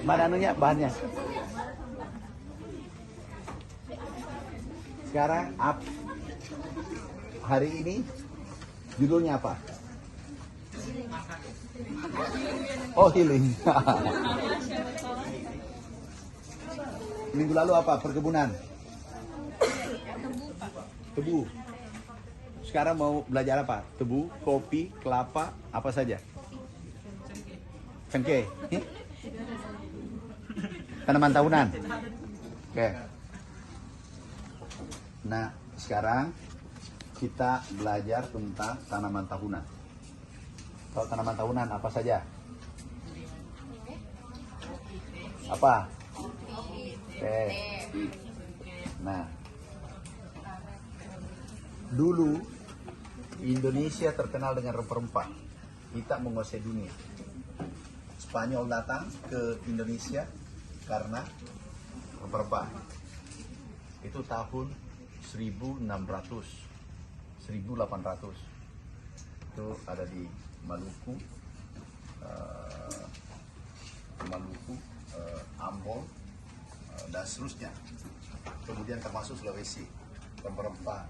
Mana anunya, bahannya? Sekarang hari ini judulnya apa? Oh, healing. Minggu lalu apa? Perkebunan. Tebu. Sekarang mau belajar apa? Tebu, kopi, kelapa, apa saja? Cengkeh. Tanaman tahunan. Oke. Nah, sekarang kita belajar tentang tanaman tahunan. Kalau tanaman tahunan apa saja? Apa? Teh. Nah, dulu Indonesia terkenal dengan rempah-rempah. Kita menguasai dunia. Spanyol datang ke Indonesia karena rempah-rempah. Itu tahun 1600, 1800. Itu ada di Maluku, Ambon, dan seterusnya. Kemudian termasuk Sulawesi, rempah-rempah